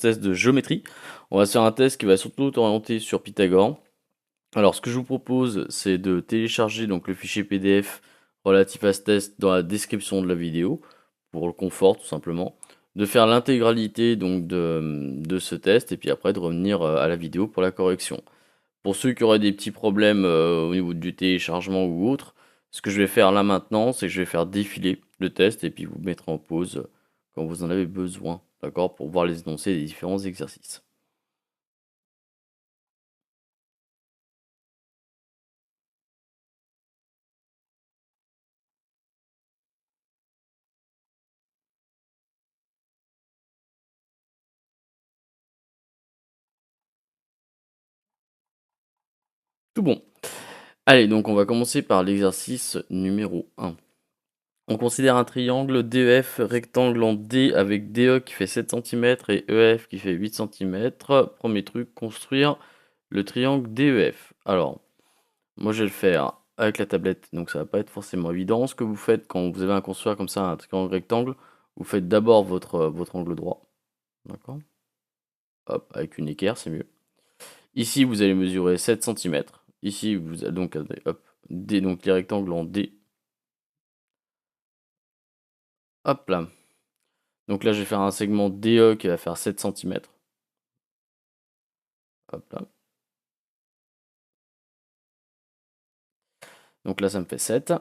test de géométrie. On va se faire un test qui va surtout orienter sur Pythagore. Alors, ce que je vous propose, c'est de télécharger donc le fichier PDF relatif à ce test dans la description de la vidéo, pour le confort tout simplement, de faire l'intégralité donc de ce test, et puis après de revenir à la vidéo pour la correction. Pour ceux qui auraient des petits problèmes au niveau du téléchargement ou autre, ce que je vais faire là maintenant, c'est que je vais faire défiler le test et puis vous mettre en pause quand vous en avez besoin, d'accord, pour voir les énoncés des différents exercices. Tout bon. Allez, donc on va commencer par l'exercice numéro 1. On considère un triangle DEF rectangle en D avec DE qui fait 7 cm et EF qui fait 8 cm. Premier truc, construire le triangle DEF. Alors, moi je vais le faire avec la tablette, donc ça va pas être forcément évident. Ce que vous faites quand vous avez un construire comme ça, un triangle rectangle, vous faites d'abord votre angle droit. D'accord? Hop, avec une équerre, c'est mieux. Ici, vous allez mesurer 7 cm. Ici, vous allez donc, hop, D, donc les rectangles en D. Hop là. Donc là, je vais faire un segment DE qui va faire 7 cm. Hop là. Donc là, ça me fait 7.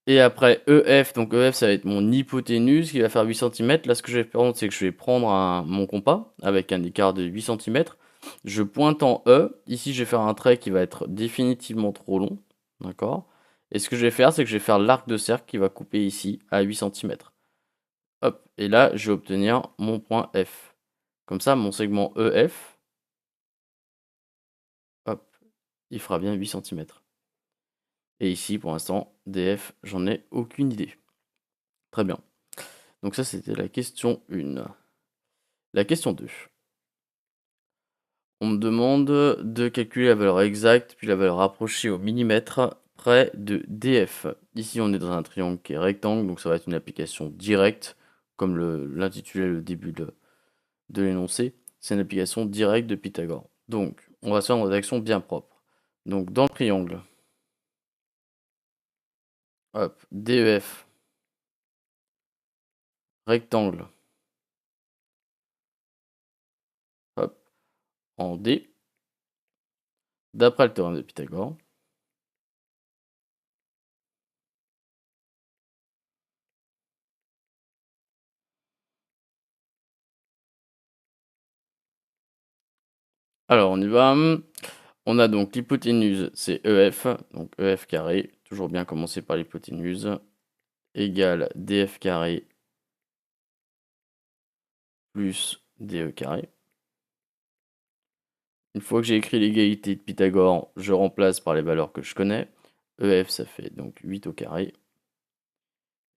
Et après EF, donc EF, ça va être mon hypoténuse qui va faire 8 cm. Là, ce que je vais faire, c'est que je vais prendre mon compas avec un écart de 8 cm. Je pointe en E. Ici, je vais faire un trait qui va être définitivement trop long. D'accord? Et ce que je vais faire, c'est que je vais faire l'arc de cercle qui va couper ici à 8 cm. Hop. Et là, je vais obtenir mon point F. Comme ça, mon segment EF, hop, il fera bien 8 cm. Et ici, pour l'instant, DF, j'en ai aucune idée. Très bien. Donc ça, c'était la question 1. La question 2. On me demande de calculer la valeur exacte, puis la valeur approchée au millimètre près de DF. Ici, on est dans un triangle qui est rectangle, donc ça va être une application directe, comme l'intitulait le début de l'énoncé. C'est une application directe de Pythagore. Donc, on va se faire une rédaction bien propre. Donc, dans le triangle, hop, DEF, rectangle, hop, en D, d'après le théorème de Pythagore. Alors, on y va. On a donc l'hypoténuse, c'est EF, donc EF carré, toujours bien commencer par l'hypoténuse, égale DF carré plus DE carré. Une fois que j'ai écrit l'égalité de Pythagore, je remplace par les valeurs que je connais. EF, ça fait donc 8 au carré,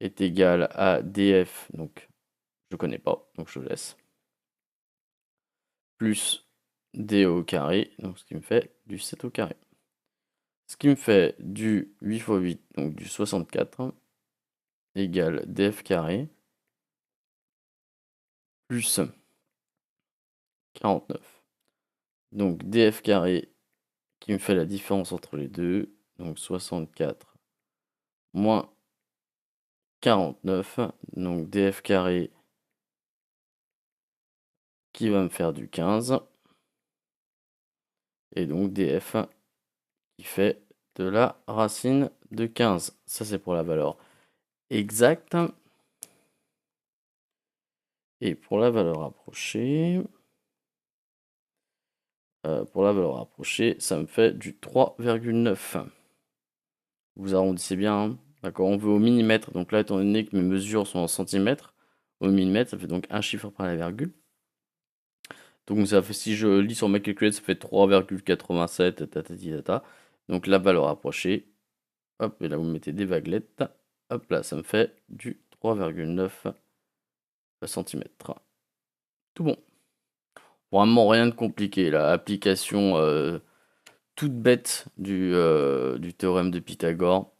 est égal à DF, donc je connais pas, donc je laisse, plus DE au carré, donc ce qui me fait du 7 au carré. Ce qui me fait du 8 fois 8, donc du 64, égale DF carré, plus 49. Donc DF carré qui me fait la différence entre les deux, donc 64 moins 49, donc DF carré qui va me faire du 15, et donc DF qui fait de la racine de 15. Ça c'est pour la valeur exacte. Et pour la valeur approchée, ça me fait du 3,9. Vous arrondissez bien, hein. D'accord, on veut au millimètre, donc là étant donné que mes mesures sont en centimètres, au millimètre, ça fait donc un chiffre après la virgule. Donc ça fait, si je lis sur ma calculette, ça fait 3,87, tata. Donc la valeur approchée, hop, et là vous mettez des vaguelettes, hop là, ça me fait du 3,9 cm. Tout bon. Vraiment rien de compliqué, là. Application toute bête du théorème de Pythagore.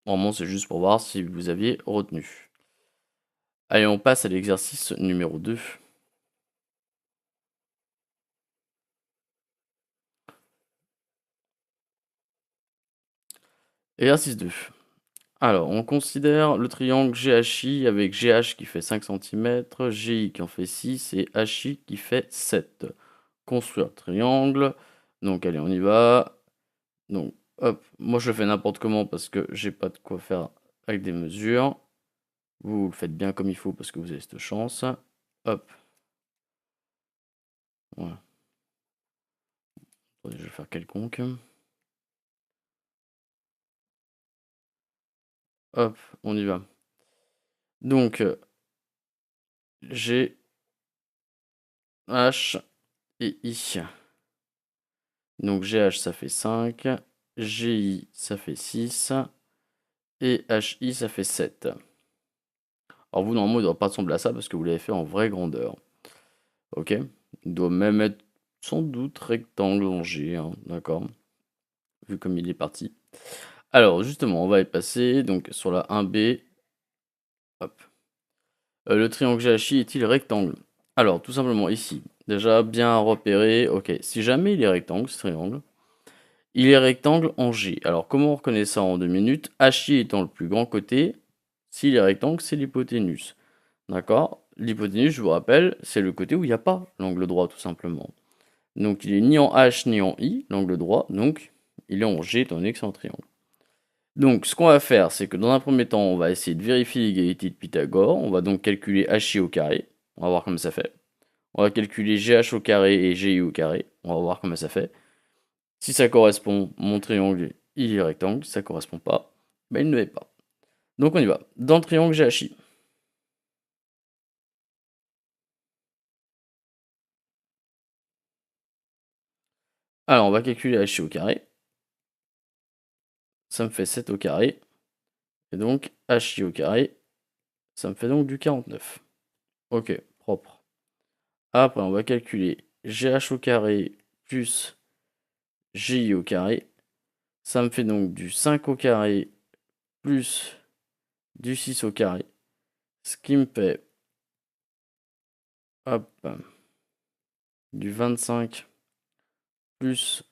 Vraiment, c'est juste pour voir si vous aviez retenu. Allez, on passe à l'exercice numéro 2. Exercice 2. Alors, on considère le triangle GHI avec GH qui fait 5 cm, GI qui en fait 6 et HI qui fait 7. Construire triangle. Donc, allez, on y va. Donc, hop, moi je le fais n'importe comment parce que j'ai pas de quoi faire avec des mesures. Vous le faites bien comme il faut parce que vous avez cette chance. Hop. Voilà. Attendez, je vais faire quelconque. Hop, on y va. Donc, G, H et I. Donc GH ça fait 5, GI ça fait 6 et HI ça fait 7. Alors vous normalement il ne doit pas ressembler à ça parce que vous l'avez fait en vraie grandeur. Ok. Il doit même être sans doute rectangle en G, hein, d'accord. Vu comme il est parti. Alors justement on va y passer donc sur la 1B. Hop. Le triangle GHI est-il rectangle? Alors tout simplement ici, déjà bien repérer, ok, si jamais il est rectangle ce triangle, il est rectangle en G. Alors, comment on reconnaît ça en 2 minutes? HI étant le plus grand côté, s'il est rectangle, c'est l'hypoténuse. D'accord? L'hypoténuse, je vous rappelle, c'est le côté où il n'y a pas l'angle droit, tout simplement. Donc, il est ni en H ni en I, l'angle droit, donc il est en G étant donné que c'est un triangle. Donc, ce qu'on va faire, c'est que dans un premier temps, on va essayer de vérifier l'égalité de Pythagore. On va donc calculer HI au carré. On va voir comment ça fait. On va calculer GH au carré et GI au carré. On va voir comment ça fait. Si ça correspond, mon triangle, il est rectangle. Si ça correspond pas, ben il ne l'est pas. Donc on y va. Dans le triangle GHI. Alors on va calculer HI au carré. Ça me fait 7 au carré. Et donc HI au carré, ça me fait donc du 49. Ok, propre. Après on va calculer GH au carré plus GI au carré. Ça me fait donc du 5 au carré plus du 6 au carré. Ce qui me fait, hop, du 25 plus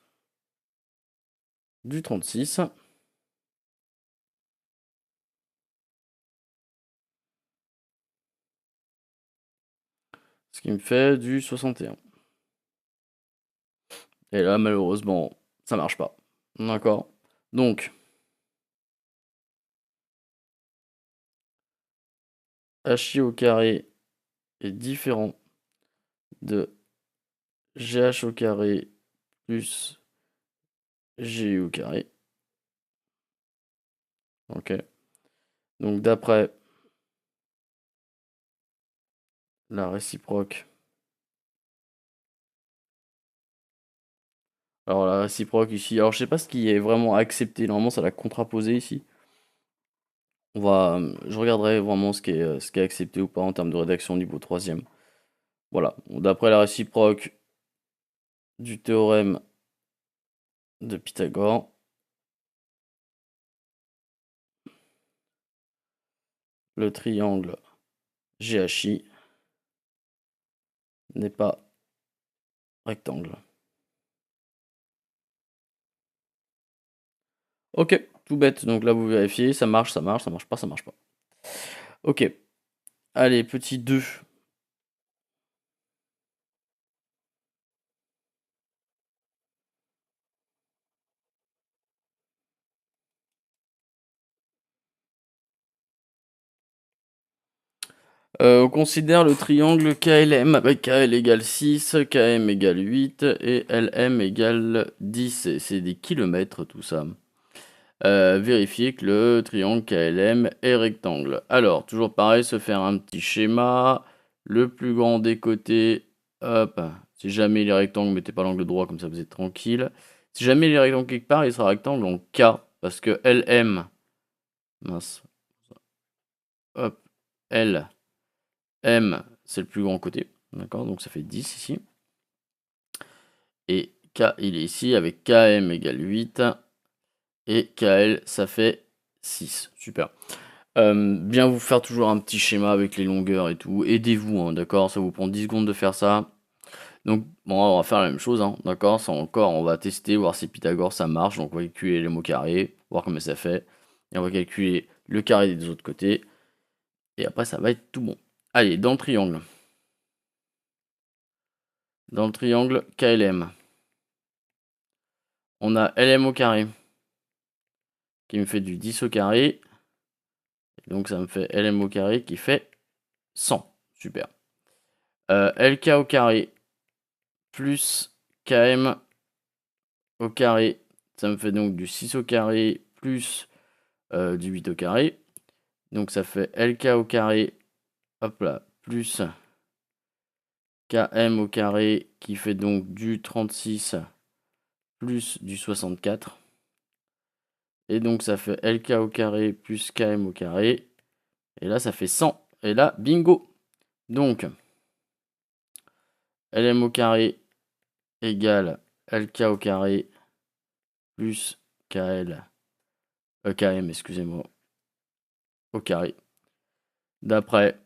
du 36. Ce qui me fait du 61. Et là, malheureusement, ça marche pas. D'accord? Donc, HI au carré est différent de GH au carré plus GI au carré. Ok. Donc, d'après la réciproque. Alors, la réciproque ici. Alors, je sais pas ce qui est vraiment accepté. Normalement, ça l'a contraposé ici. Je regarderai vraiment ce qui est accepté ou pas en termes de rédaction niveau 3e. Voilà. D'après la réciproque du théorème de Pythagore, le triangle GHI n'est pas rectangle. Ok, tout bête. Donc là, vous vérifiez, ça marche, ça marche, ça marche pas, ça marche pas. Ok. Allez, petit 2. On considère le triangle KLM avec KL égale 6, KM égale 8 et LM égale 10. C'est des kilomètres tout ça. Vérifier que le triangle KLM est rectangle. Alors, toujours pareil, se faire un petit schéma. Le plus grand des côtés, hop, si jamais il est rectangle, mettez pas l'angle droit, comme ça vous êtes tranquille. Si jamais il est rectangle quelque part, il sera rectangle en K, parce que LM, mince, hop, LM, c'est le plus grand côté, d'accord, donc ça fait 10 ici. Et K, il est ici, avec KM égale 8, et KL, ça fait 6, super. Bien vous faire toujours un petit schéma avec les longueurs et tout. Aidez-vous, hein, d'accord? Ça vous prend 10 secondes de faire ça. Donc, bon, on va faire la même chose, hein, d'accord? Ça encore, on va tester, voir si Pythagore ça marche. Donc, on va calculer les mots carrés, voir comment ça fait. Et on va calculer le carré des autres côtés. Et après, ça va être tout bon. Allez, dans le triangle. Dans le triangle KLM, on a LM au carré qui me fait du 10 au carré. Donc, ça me fait LM au carré qui fait 100. Super. LK au carré plus KM au carré. Ça me fait donc du 6 au carré plus du 8 au carré. Donc ça fait LK au carré, hop là, plus KM au carré qui fait donc du 36 plus du 64. Et donc ça fait LK au carré plus KM au carré. Et là ça fait 100. Et là, bingo. Donc LM au carré égale LK au carré plus KM, excusez-moi, au carré. D'après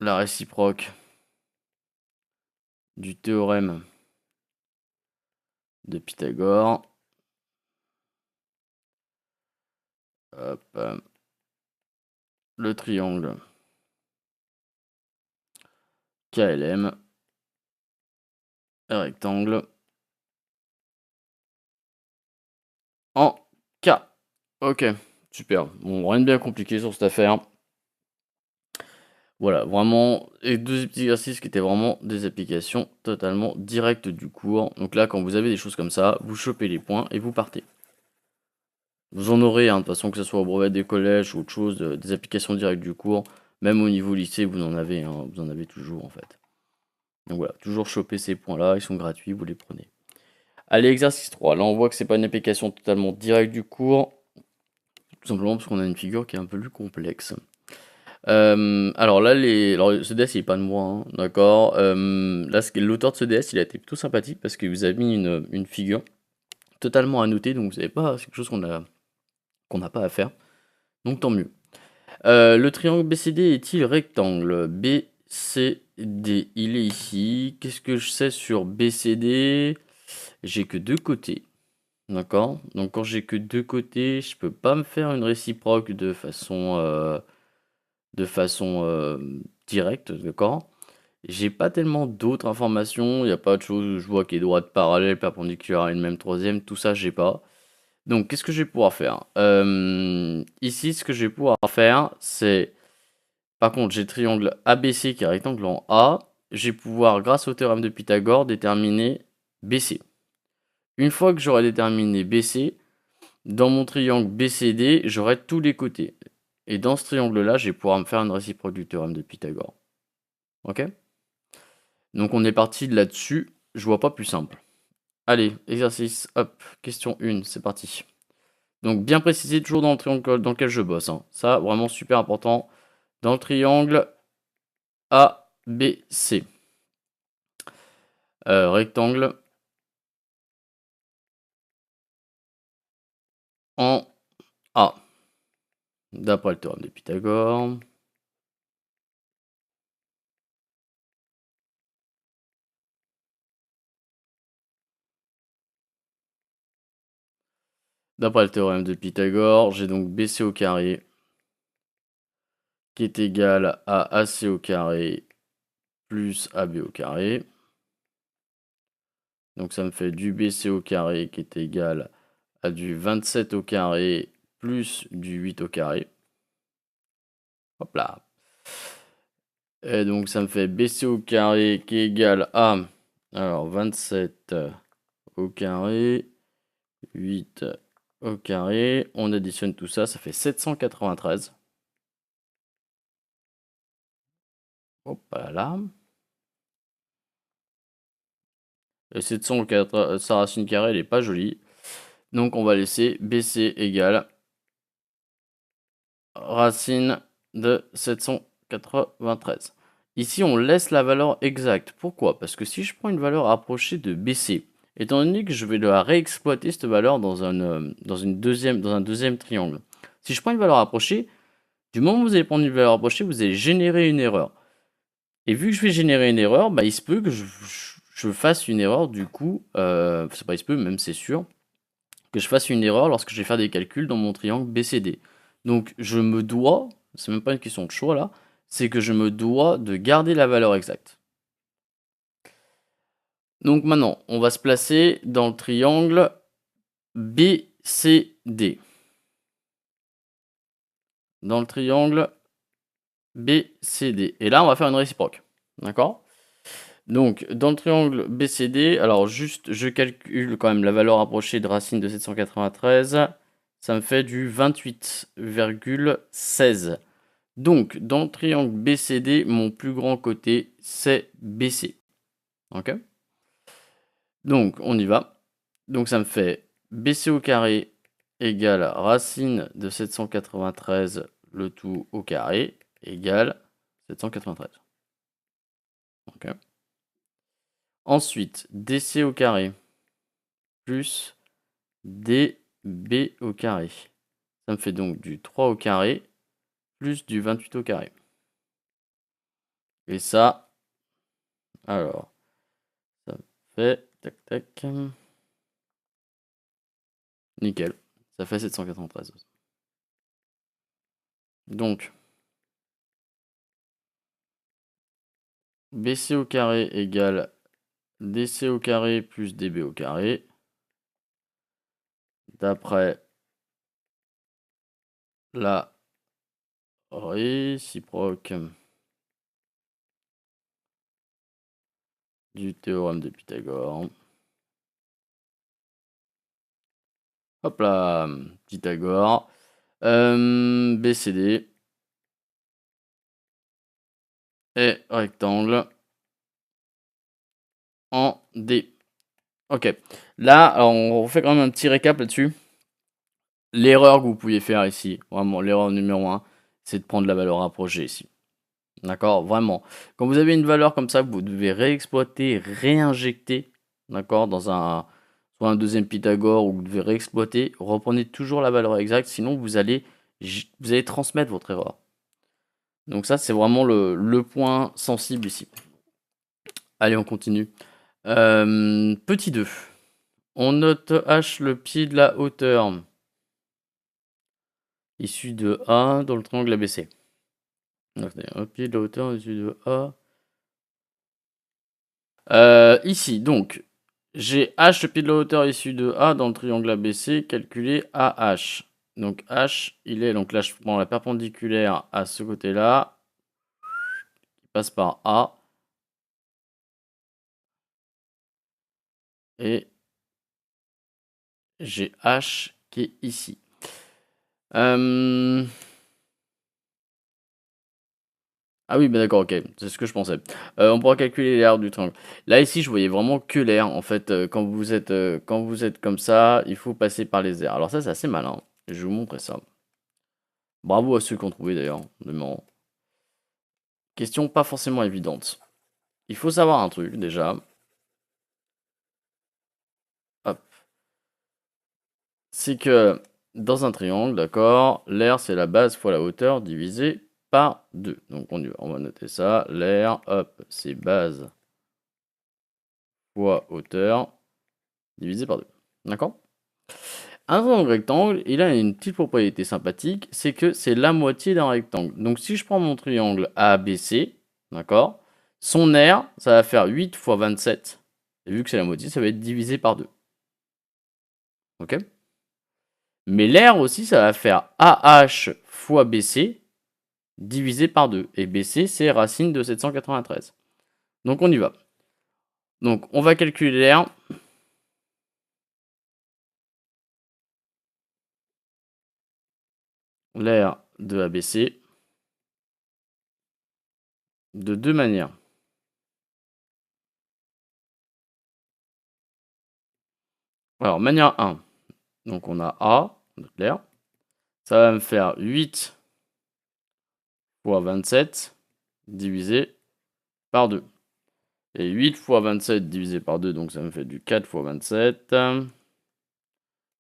la réciproque du théorème de Pythagore. Hop, le triangle KLM, rectangle en K. Ok, super. Bon, rien de bien compliqué sur cette affaire. Voilà, vraiment, et deux petits exercices qui étaient vraiment des applications totalement directes du cours. Donc là, quand vous avez des choses comme ça, vous chopez les points et vous partez. Vous en aurez, hein, de toute façon, que ce soit au brevet des collèges ou autre chose, des applications directes du cours. Même au niveau lycée, vous en avez, hein, vous en avez toujours en fait. Donc voilà, toujours choper ces points-là, ils sont gratuits, vous les prenez. Allez, exercice 3. Là, on voit que c'est pas une application totalement directe du cours, tout simplement parce qu'on a une figure qui est un peu plus complexe. Alors là, ce DS, il est pas de moi, hein, d'accord. Là, l'auteur de ce DS, il a été plutôt sympathique parce qu'il vous a mis une figure totalement annoté, donc vous savez pas, c'est quelque chose qu'on n'a pas à faire, donc tant mieux. Le triangle BCD est-il rectangle? BCD, il est ici. Qu'est-ce que je sais sur BCD? J'ai que deux côtés, d'accord? Donc quand j'ai que deux côtés, je peux pas me faire une réciproque de façon directe, d'accord? J'ai pas tellement d'autres informations, il n'y a pas de choses, je vois qu'il y a droite parallèle, perpendiculaire et une même troisième, tout ça j'ai pas. Donc qu'est-ce que je vais pouvoir faire? Ici, ce que je vais pouvoir faire, c'est... Par contre, j'ai le triangle ABC qui est rectangle en A, je vais pouvoir, grâce au théorème de Pythagore, déterminer BC. Une fois que j'aurai déterminé BC, dans mon triangle BCD, j'aurai tous les côtés. Et dans ce triangle-là, je vais pouvoir me faire une réciproque du théorème de Pythagore. Ok? Donc on est parti de là-dessus, je vois pas plus simple. Allez, exercice, hop, question 1, c'est parti. Donc bien préciser toujours dans le triangle dans lequel je bosse, hein. Ça, vraiment super important. Dans le triangle ABC. Rectangle en A. D'après le théorème de Pythagore. D'après le théorème de Pythagore, j'ai donc BC au carré qui est égal à AC au carré plus AB au carré. Donc ça me fait du BC au carré qui est égal à du 27 au carré plus du 8 au carré. Hop là. Et donc ça me fait BC au carré qui est égal à, alors 27 au carré, 8 au carré. On additionne tout ça, ça fait 793. Hop là. Et 704, sa racine carrée, elle est pas jolie. Donc on va laisser BC égale racine de 793. Ici, on laisse la valeur exacte. Pourquoi? Parce que si je prends une valeur approchée de BC étant donné que je vais la réexploiter, cette valeur, dans un deuxième triangle. Si je prends une valeur rapprochée, du moment où vous allez prendre une valeur rapprochée, vous allez générer une erreur. Et vu que je vais générer une erreur, bah, il se peut que je fasse une erreur, du coup, c'est pas il se peut, même c'est sûr, que je fasse une erreur lorsque je vais faire des calculs dans mon triangle BCD. Donc je me dois, c'est même pas une question de choix là, c'est que je me dois de garder la valeur exacte. Donc maintenant, on va se placer dans le triangle BCD. Dans le triangle BCD. Et là, on va faire une réciproque. D'accord? Donc, dans le triangle BCD, alors juste, je calcule quand même la valeur rapprochée de racine de 793. Ça me fait du 28,16. Donc, dans le triangle BCD, mon plus grand côté, c'est BC. Ok? Donc, on y va. Donc, ça me fait BC au carré égale racine de 793, le tout au carré, égale 793. Ok. Ensuite, DC au carré plus DB au carré. Ça me fait donc du 3 au carré plus du 28 au carré. Et ça, alors, ça me fait, tac tac, nickel, ça fait 793. Donc, BC au carré égale DC au carré plus DB au carré. D'après la réciproque du théorème de Pythagore. Hop là, Pythagore. BCD et rectangle en D. Ok. Là, alors on refait quand même un petit récap là-dessus. L'erreur que vous pouviez faire ici, vraiment, l'erreur numéro 1, c'est de prendre la valeur rapprochée ici. D'accord? Vraiment. Quand vous avez une valeur comme ça, vous devez réexploiter, réinjecter, d'accord, dans soit un deuxième Pythagore, ou vous devez réexploiter, reprenez toujours la valeur exacte, sinon vous allez transmettre votre erreur. Donc ça, c'est vraiment le point sensible ici. Allez, on continue. Petit 2. On note H le pied de la hauteur issu de A dans le triangle ABC. Donc, un pied de la hauteur issu de A. Ici, donc, j'ai H le pied de la hauteur issu de A dans le triangle ABC, calculé AH. Donc H, il est, donc là je prends la perpendiculaire à ce côté-là, qui passe par A. Et j'ai H qui est ici. Ah oui, bah d'accord, ok, c'est ce que je pensais. On pourra calculer l'aire du triangle. Là, ici, je voyais vraiment que l'air. En fait, quand vous êtes comme ça, il faut passer par les airs. Alors ça, c'est assez malin. Je vais vous montrer ça. Bravo à ceux qui ont trouvé, d'ailleurs. Vraiment. Question pas forcément évidente. Il faut savoir un truc, déjà. Hop. C'est que, dans un triangle, d'accord, l'air, c'est la base fois la hauteur divisé par 2. Donc, on y va. On va noter ça. L'air, hop, c'est base fois hauteur divisé par 2. D'accord? Un triangle rectangle, il a une petite propriété sympathique, c'est que c'est la moitié d'un rectangle. Donc si je prends mon triangle ABC, d'accord, son aire, ça va faire 8 fois 27. Et vu que c'est la moitié, ça va être divisé par 2. Ok? Mais l'aire aussi, ça va faire AH fois BC divisé par 2. Et BC, c'est racine de 793. Donc on y va. Donc on va calculer l'aire. L'aire de ABC de deux manières. Alors, manière 1. Donc on a A, notre l'aire. Ça va me faire 8 fois 27 divisé par 2. Et 8 fois 27 divisé par 2, donc ça me fait du 4 fois 27. Il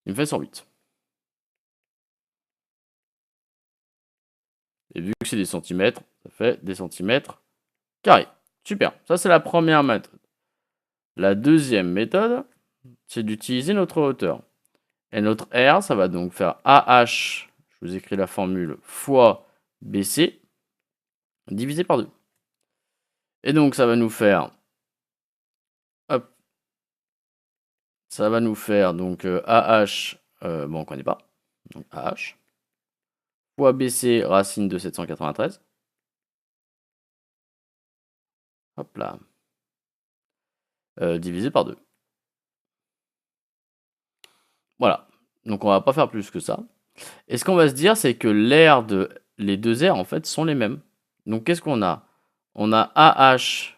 me fait 108. Et vu que c'est des centimètres, ça fait des centimètres carrés. Super, ça c'est la première méthode. La deuxième méthode, c'est d'utiliser notre hauteur. Et notre R, ça va donc faire AH, je vous écris la formule, fois BC, divisé par 2. Et donc ça va nous faire, hop, ça va nous faire donc AH, bon on ne connaît pas, donc AH, fois BC racine de 793. Hop là. Divisé par 2. Voilà. Donc on va pas faire plus que ça. Et ce qu'on va se dire, c'est que les deux R en fait sont les mêmes. Donc qu'est-ce qu'on a? On a AH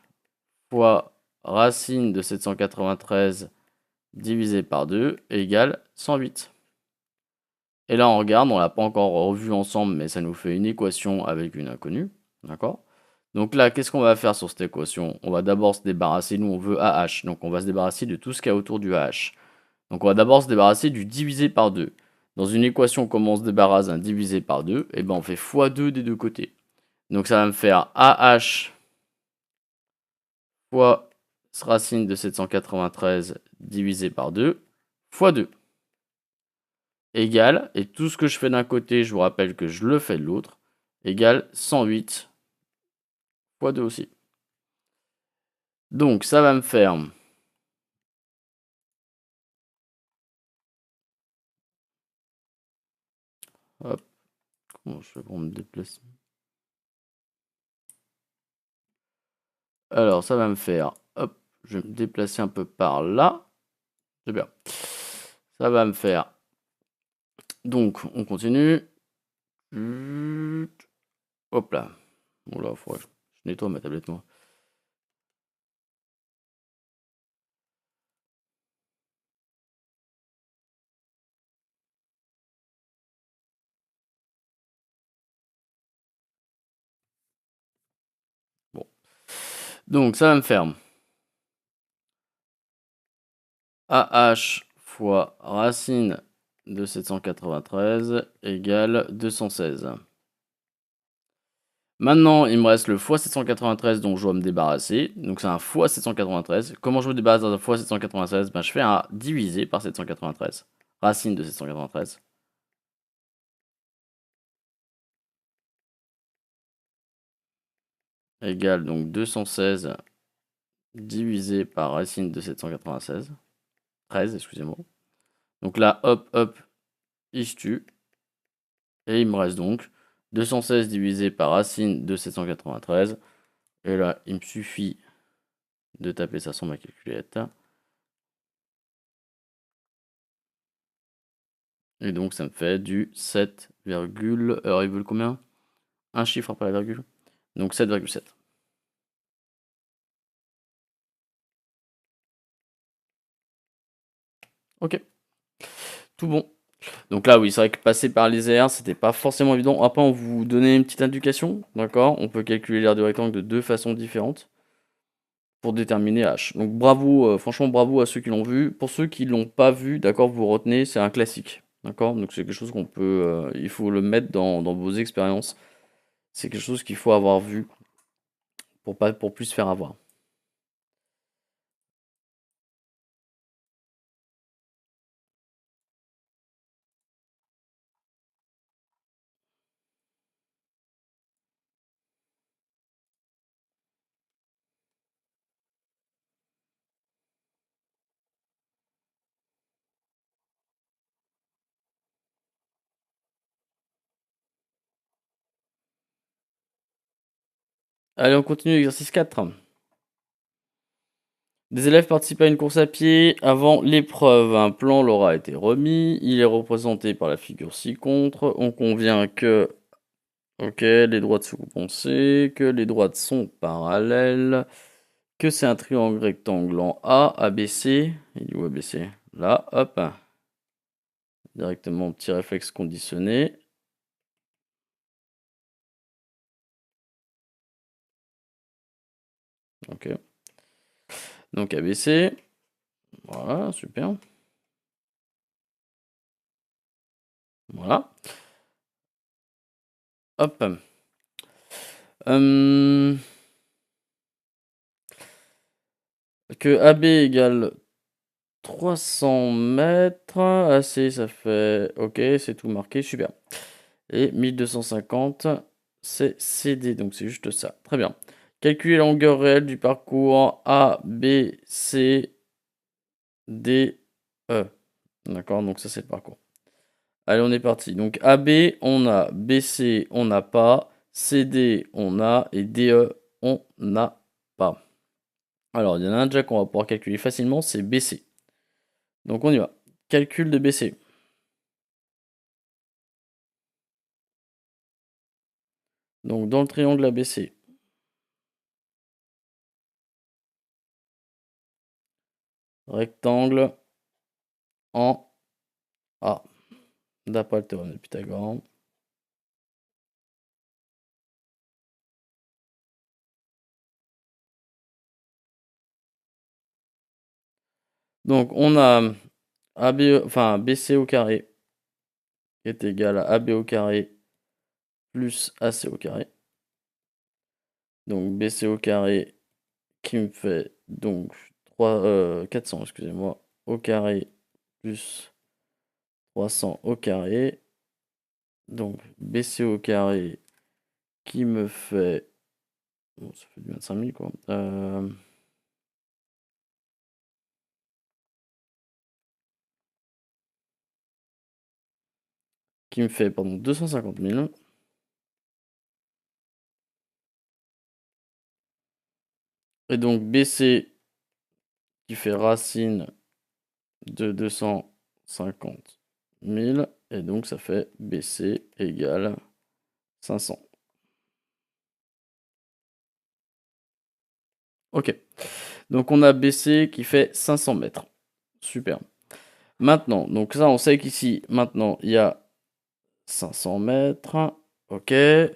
fois racine de 793 divisé par 2 égale 108. Et là on regarde, on l'a pas encore revu ensemble, mais ça nous fait une équation avec une inconnue. D'accord? Donc là, qu'est-ce qu'on va faire sur cette équation? On va d'abord se débarrasser, nous on veut AH, donc on va se débarrasser de tout ce qu'il y a autour du AH. Donc on va d'abord se débarrasser du divisé par 2. Dans une équation, comment on se débarrasse d'un divisé par 2? Eh ben on fait x2 des deux côtés. Donc ça va me faire AH fois racine de 793 divisé par 2 fois 2 égale, et tout ce que je fais d'un côté, je vous rappelle que je le fais de l'autre, égale 108 fois 2 aussi. Donc ça va me faire hop, comment je fais pour me déplacer? Alors ça va me faire, hop, je vais me déplacer un peu par là. C'est bien. Ça va me faire. Donc, on continue. Hop là. Bon là, faudrait que je nettoie ma tablette, moi. Bon. Donc, ça va me faire AH fois racine de 793 égale 216. Maintenant, il me reste le fois 793 dont je dois me débarrasser. Donc, c'est un fois 793. Comment je me débarrasse d'un fois 796? Ben, je fais un divisé par 793. Racine de 793. Égale donc 216 divisé par racine de 796. 13, excusez-moi. Donc là, hop, hop, il se tue. Et il me reste donc 216 divisé par racine de 793. Et là, il me suffit de taper ça sur ma calculette. Et donc, ça me fait du 7, ils veulent combien? Un chiffre après la virgule. Donc 7,7. Ok, tout bon. Donc là, oui, c'est vrai que passer par les airs, c'était pas forcément évident. Après, on vous donnait une petite indication, d'accord? On peut calculer l'aire du rectangle de deux façons différentes pour déterminer H. Donc bravo, franchement bravo à ceux qui l'ont vu. Pour ceux qui l'ont pas vu, d'accord, vous retenez, c'est un classique, d'accord? Donc c'est quelque chose qu'on peut, il faut le mettre dans vos expériences. C'est quelque chose qu'il faut avoir vu pour plus se faire avoir. Allez, on continue l'exercice 4. Des élèves participent à une course à pied avant l'épreuve. Un plan leur a été remis. Il est représenté par la figure ci-contre. On convient que, ok, les droites sont compensées, que les droites sont parallèles, que c'est un triangle rectangle en A, ABC. Il est où ABC? Là, hop. Directement petit réflexe conditionné. Ok. Donc ABC. Voilà, super. Voilà. Hop. Que AB égale 300 mètres. AC, ça fait... Ok, c'est tout marqué, super. Et 1250, c'est CD, donc c'est juste ça. Très bien. Calculer la longueur réelle du parcours A, B, C, D, E. D'accord, donc ça c'est le parcours. Allez, on est parti. Donc AB, on a. BC, on n'a pas. CD, on a. Et DE, on n'a pas. Alors, il y en a un déjà qu'on va pouvoir calculer facilement, c'est BC. Donc on y va. Calcul de BC. Donc dans le triangle ABC, rectangle en A, d'après le théorème de Pythagore. Donc on a AB, enfin BC au carré est égal à AB au carré plus AC au carré. Donc BC au carré qui me fait donc 400, excusez-moi, au carré plus 300 au carré. Donc BC au carré qui me fait... Bon, ça fait du 25 000 quoi. Qui me fait, pardon, 250 000. Et donc BC qui fait racine de 250 000. Et donc ça fait BC égale 500. Ok. Donc on a BC qui fait 500 mètres. Super. Maintenant, donc ça on sait qu'ici, maintenant, il y a 500 mètres. Ok.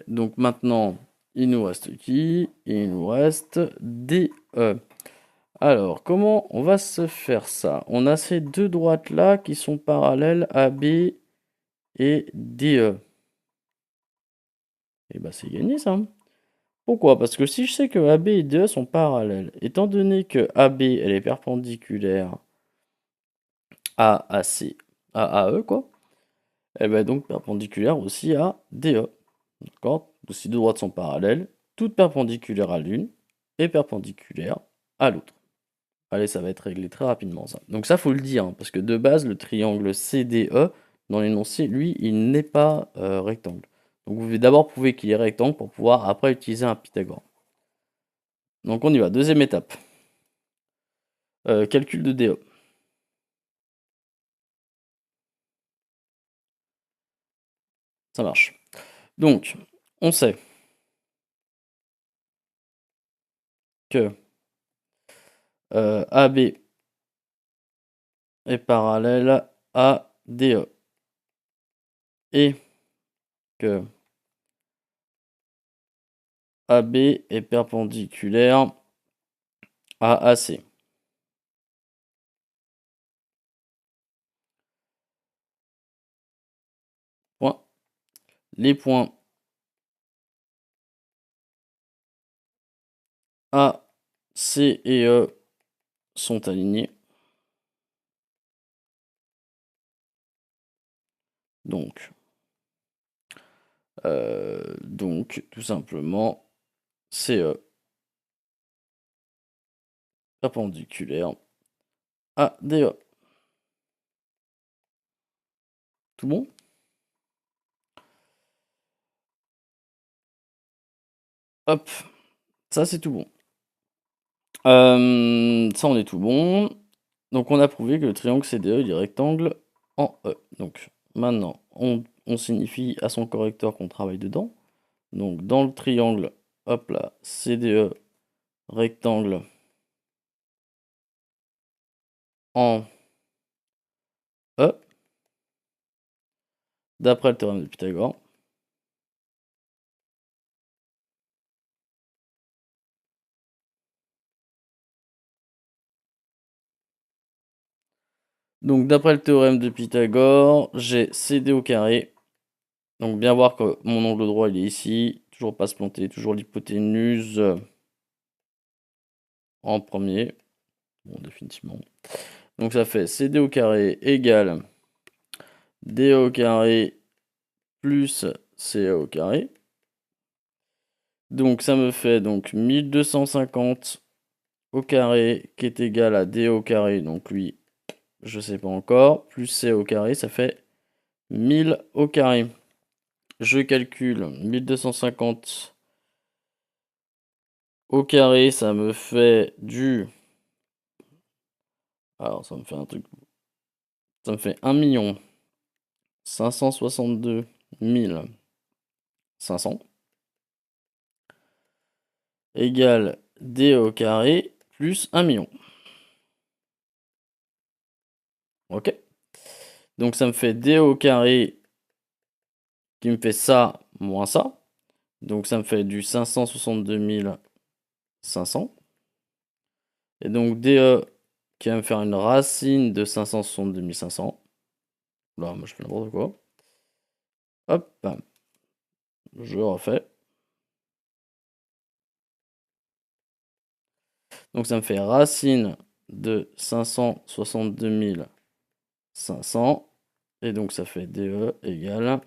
Donc maintenant, il nous reste qui? Il nous reste DE. Alors, comment on va se faire ça? On a ces deux droites-là qui sont parallèles à B et DE. Et bah c'est gagné ça. Pourquoi? Parce que si je sais que AB et DE sont parallèles, étant donné que AB elle est perpendiculaire à AC, à AE quoi, elle va donc perpendiculaire aussi à DE. D'accord? Donc si deux droites sont parallèles, toutes perpendiculaires à l'une et perpendiculaires à l'autre. Allez, ça va être réglé très rapidement ça. Donc ça faut le dire, hein, parce que de base le triangle CDE dans l'énoncé, lui, il n'est pas rectangle. Donc vous devez d'abord prouver qu'il est rectangle pour pouvoir après utiliser un Pythagore. Donc on y va, deuxième étape. Calcul de DE. Ça marche. Donc, on sait que AB est parallèle à DE et que AB est perpendiculaire à AC. Point. Les points A, C et E sont alignés. Donc tout simplement, CE perpendiculaire à DE. Tout bon? Hop, ça c'est tout bon. Ça on est tout bon. Donc on a prouvé que le triangle CDE il est rectangle en E. Donc maintenant on signifie à son correcteur qu'on travaille dedans. Donc dans le triangle, hop là, CDE rectangle en E, d'après le théorème de Pythagore. Donc d'après le théorème de Pythagore, j'ai CD au carré. Donc bien voir que mon angle droit il est ici. Toujours pas se planter, toujours l'hypoténuse en premier. Bon, définitivement. Donc ça fait CD au carré égale DA au carré plus CA au carré. Donc ça me fait donc 1250 au carré qui est égal à DA au carré. Donc lui, je sais pas encore. Plus CA au carré, ça fait 1000 au carré. Je calcule 1250 au carré, ça me fait du... Alors ça me fait un truc... Ça me fait 1 562 500 égale D au carré plus 1 million. Ok. Donc ça me fait D au carré qui me fait ça moins ça. Donc ça me fait du 562 500. Et donc DE qui va me faire une racine de 562 500. Là, moi je fais n'importe quoi. Hop, je refais. Donc ça me fait racine de 562 500. Et donc ça fait DE égale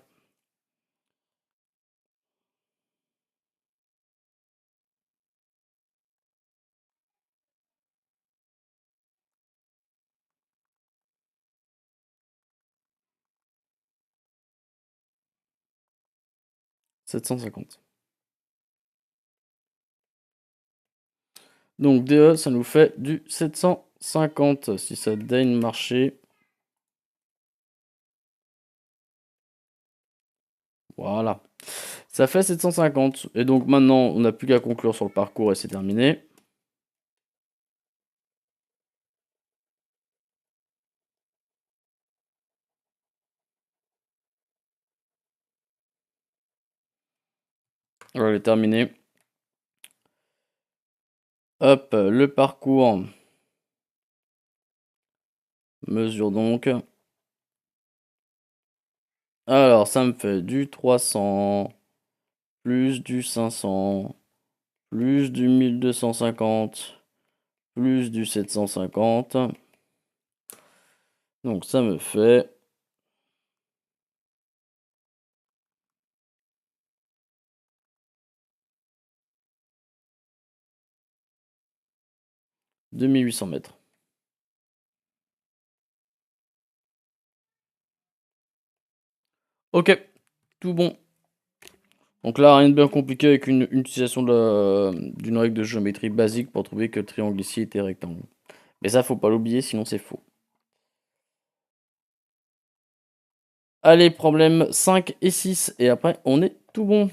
750. Donc DE, ça nous fait du 750 si ça daigne marcher. Voilà. Ça fait 750. Et donc maintenant, on n'a plus qu'à conclure sur le parcours et c'est terminé. Voilà, il est terminé. Hop, le parcours. Mesure donc. Alors, ça me fait du 300, plus du 500, plus du 1250, plus du 750. Donc, ça me fait 2800 mètres. Ok, tout bon. Donc là, rien de bien compliqué avec une utilisation d'une règle de géométrie basique pour trouver que le triangle ici était rectangle. Mais ça, faut pas l'oublier, sinon c'est faux. Allez, problème 5 et 6, et après, on est tout bon.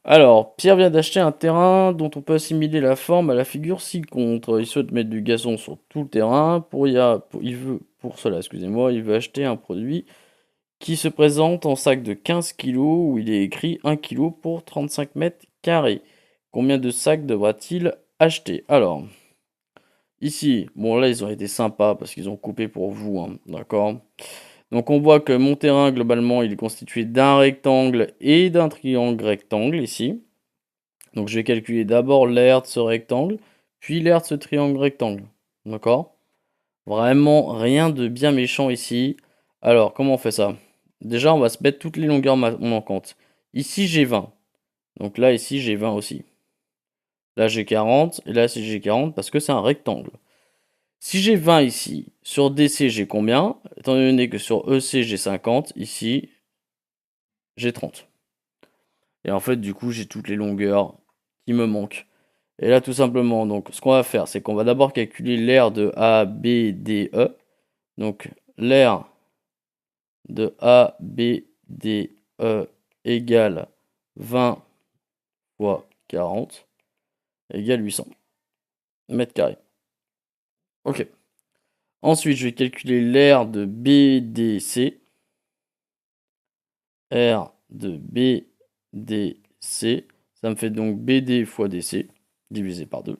Alors, Pierre vient d'acheter un terrain dont on peut assimiler la forme à la figure ci-contre. Il souhaite mettre du gazon sur tout le terrain. Pour cela, excusez-moi, il veut acheter un produit qui se présente en sac de 15 kg où il est écrit 1 kg pour 35 mètres carrés. Combien de sacs devra-t-il acheter? Alors, ici, bon là ils ont été sympas parce qu'ils ont coupé pour vous, hein, d'accord? Donc on voit que mon terrain globalement il est constitué d'un rectangle et d'un triangle rectangle ici. Donc je vais calculer d'abord l'aire de ce rectangle, puis l'aire de ce triangle rectangle. D'accord? Vraiment rien de bien méchant ici. Alors comment on fait ça? Déjà on va se mettre toutes les longueurs manquantes. Ici j'ai 20. Donc là ici j'ai 20 aussi. Là j'ai 40 et là ici j'ai 40 parce que c'est un rectangle. Si j'ai 20 ici, sur DC j'ai combien? Étant donné que sur EC j'ai 50, ici j'ai 30. Et en fait du coup j'ai toutes les longueurs qui me manquent. Et là, tout simplement, donc, ce qu'on va faire, c'est qu'on va d'abord calculer l'aire de A, B, D, E. Donc, l'aire de A, B, D, E égale 20 fois 40 égale 800 mètres carrés. Ok. Ensuite, je vais calculer l'aire de B, D, C. R de B, D, C. Ça me fait donc BD fois DC, divisé par 2.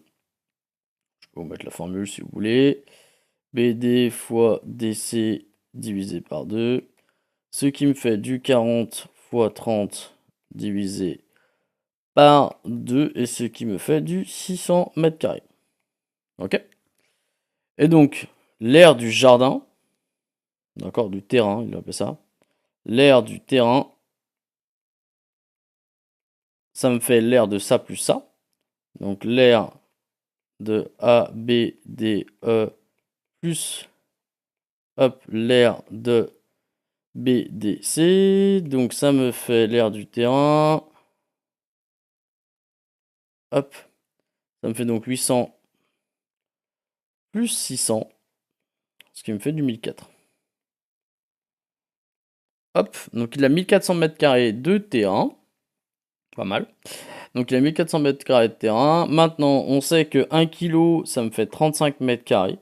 vous mettre la formule si vous voulez. BD fois DC divisé par 2. Ce qui me fait du 40 fois 30 divisé par 2. Et ce qui me fait du 600 mètres carrés. Ok. Et donc, l'aire du jardin, d'accord, du terrain, il appelle ça. L'aire du terrain, ça me fait l'aire de ça plus ça. Donc, l'aire de A, B, D, E, plus, hop, l'aire de B, D, C. Donc, ça me fait l'aire du terrain. Hop, ça me fait donc 800 plus 600, ce qui me fait du 1004. Hop, donc il a 1400 mètres carrés de terrain. Pas mal. Donc il a 1400 mètres carrés de terrain. Maintenant, on sait que 1 kg, ça me fait 35 mètres carrés.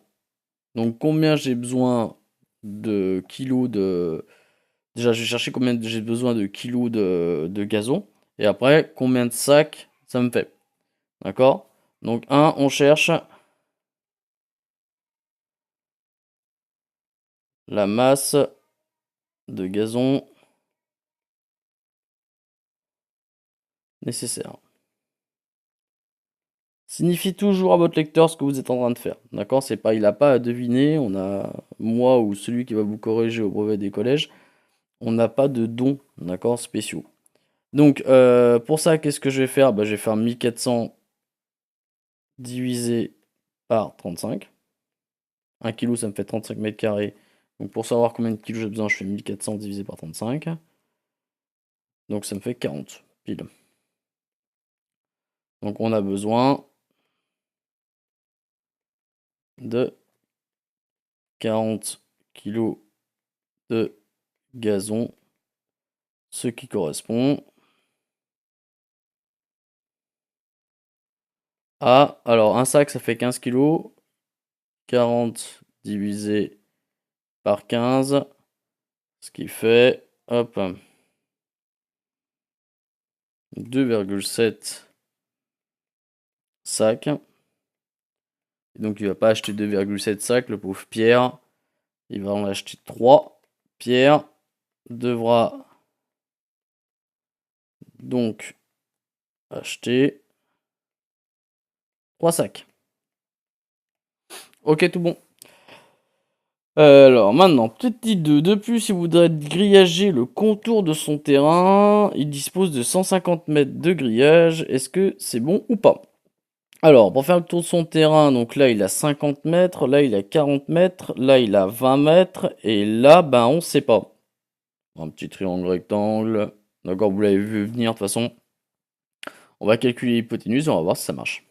Donc combien j'ai besoin de kilos de... Déjà, je vais chercher combien j'ai besoin de kilos de gazon. Et après, combien de sacs ça me fait. D'accord? Donc on cherche la masse de gazon nécessaire. Signifie toujours à votre lecteur ce que vous êtes en train de faire. D'accord? C'est pas, il n'a pas à deviner. On a, moi ou celui qui va vous corriger au brevet des collèges, on n'a pas de dons, d'accord, spéciaux. Donc, pour ça, qu'est-ce que je vais faire? Bah, je vais faire 1400 divisé par 35. 1 kg, ça me fait 35 mètres carrés. Donc, pour savoir combien de kilos j'ai besoin, je fais 1400 divisé par 35. Donc, ça me fait 40 pile. Donc, on a besoin de 40 kg de gazon, ce qui correspond à... Alors, un sac, ça fait 15 kg. 40 divisé par 15, ce qui fait, hop, 2,7 sacs. Et donc, il va pas acheter 2,7 sacs, le pauvre Pierre. Il va en acheter 3. Pierre devra donc acheter 3 sacs. Ok, tout bon. Alors maintenant, petite idée de plus, si vous voudrez grillager le contour de son terrain, il dispose de 150 mètres de grillage. Est-ce que c'est bon ou pas? Alors, pour faire le tour de son terrain, donc là il a 50 mètres, là il a 40 mètres, là il a 20 mètres, et là, ben on sait pas. Un petit triangle rectangle, d'accord, vous l'avez vu venir de toute façon. On va calculer l'hypoténuse et on va voir si ça marche.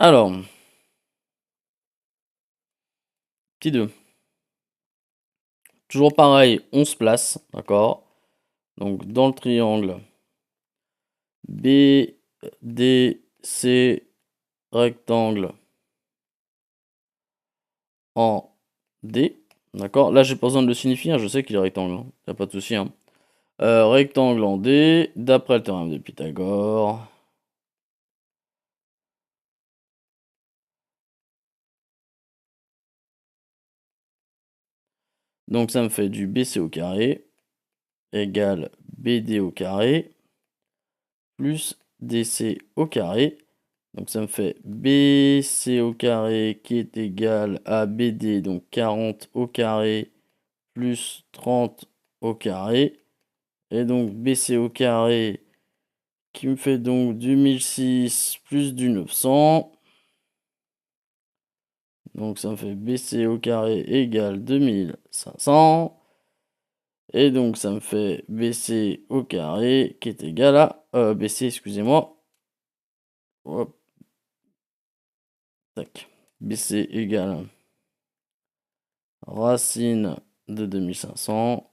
Alors, petit 2. Toujours pareil, on se place, d'accord. Donc dans le triangle B, D, C, rectangle en D. D'accord? Là, j'ai pas besoin de le signifier, hein, je sais qu'il est rectangle, hein, y a pas de souci. Hein. Rectangle en D, d'après le théorème de Pythagore. Donc ça me fait du BC au carré égale BD au carré plus DC au carré. Donc ça me fait BC au carré qui est égal à BD, donc 40 au carré plus 30 au carré. Et donc BC au carré qui me fait donc du 1006 plus du 900. Donc ça me fait BC au carré égale 2500. Et donc ça me fait BC au carré qui est égal à... BC, excusez-moi. Hop. Tac. BC égale racine de 2500.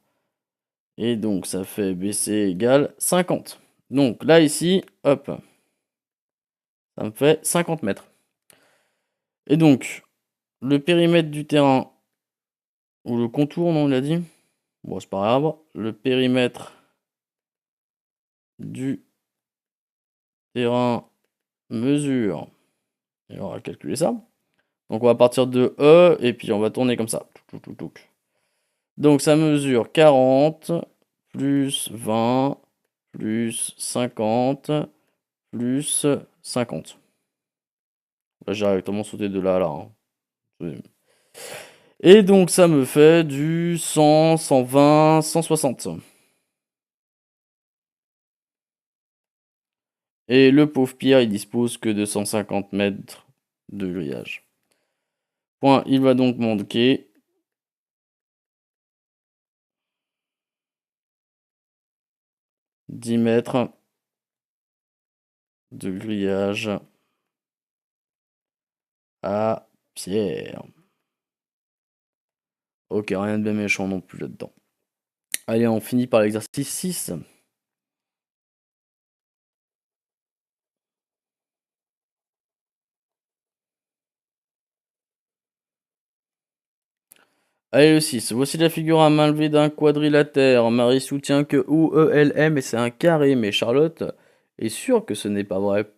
Et donc ça fait BC égale 50. Donc là ici, hop, ça me fait 50 mètres. Et donc, le périmètre du terrain, ou le contour, non, on l'a dit? Bon, c'est pas grave. Le périmètre du terrain mesure, et on va calculer ça. Donc on va partir de E, et puis on va tourner comme ça. Donc ça mesure 40, plus 20, plus 50, plus 50. Là, j'ai directement sauté de là à là, hein. Et donc ça me fait du 100, 120, 160. Et le pauvre Pierre, il dispose que de 150 mètres de grillage. Point, il va donc manquer 10 mètres de grillage à Pierre. Ok, rien de bien méchant non plus là-dedans. Allez, on finit par l'exercice 6. Allez, le 6. Voici la figure à main levée d'un quadrilatère. Marie soutient que OELM c'est un carré, mais Charlotte est sûre que ce n'est pas vrai.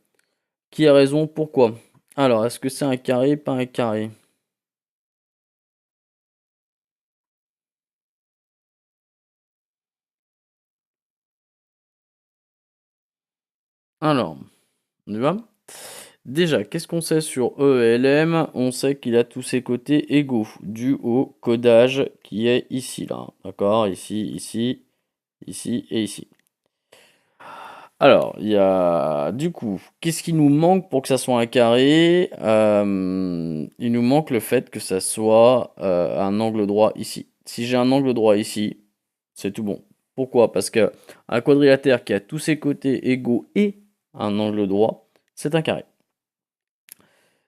Qui a raison? Pourquoi? Alors, est-ce que c'est un carré, pas un carré? Alors, on y va? Déjà, qu'est-ce qu'on sait sur ELM? On sait qu'il a tous ses côtés égaux, dû au codage qui est ici, là. D'accord? Ici, ici, ici et ici. Alors, il y a du coup, qu'est-ce qui nous manque pour que ça soit un carré? Il nous manque le fait que ça soit un angle droit ici. Si j'ai un angle droit ici, c'est tout bon. Pourquoi? Parce que un quadrilatère qui a tous ses côtés égaux et un angle droit, c'est un carré.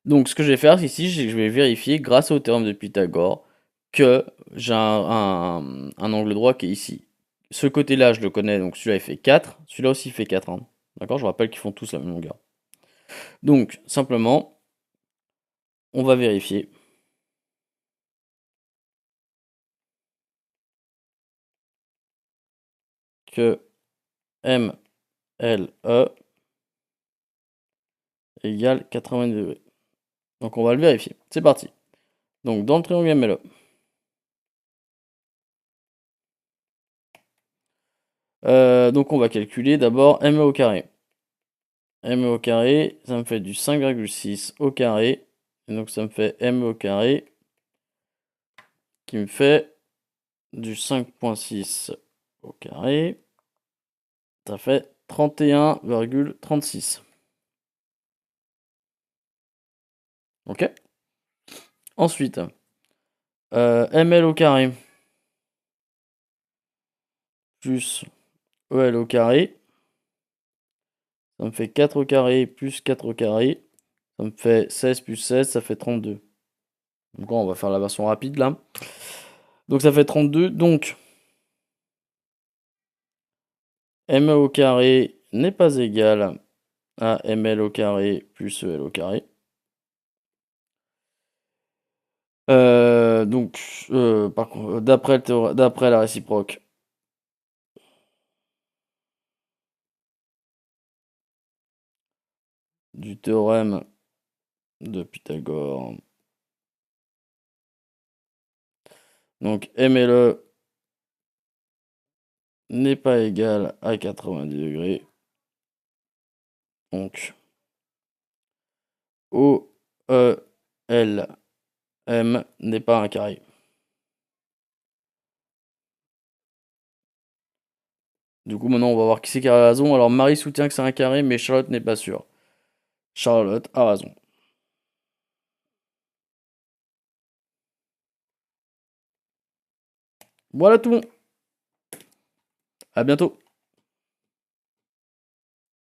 Donc, ce que je vais faire ici, c'est que je vais vérifier grâce au théorème de Pythagore que j'ai un angle droit qui est ici. Ce côté-là, je le connais, donc celui-là il fait 4, celui-là aussi il fait 4, hein. D'accord? Je vous rappelle qu'ils font tous la même longueur. Donc, simplement, on va vérifier que MLE égale 90 degrés. Donc, on va le vérifier. C'est parti. Donc, dans le triangle MLE, donc on va calculer d'abord ME au carré. ME au carré, ça me fait du 5,6 au carré. Et donc, ça me fait ME au carré qui me fait du 5,6 au carré. Ça fait 31,36. Ok? Ensuite, ML au carré plus EL au carré. Ça me fait 4 au carré plus 4 au carré. Ça me fait 16 plus 16, ça fait 32. Donc on va faire la version rapide là. Donc ça fait 32. Donc ME au carré n'est pas égal à ML au carré plus EL au carré. Donc, par contre, d'après la réciproque, du théorème de Pythagore. Donc MLE n'est pas égal à 90 degrés. Donc OELM n'est pas un carré. Du coup, maintenant, on va voir qui c'est qui a raison. Alors, Marie soutient que c'est un carré, mais Charlotte n'est pas sûre. Charlotte a raison. Voilà tout. À bientôt.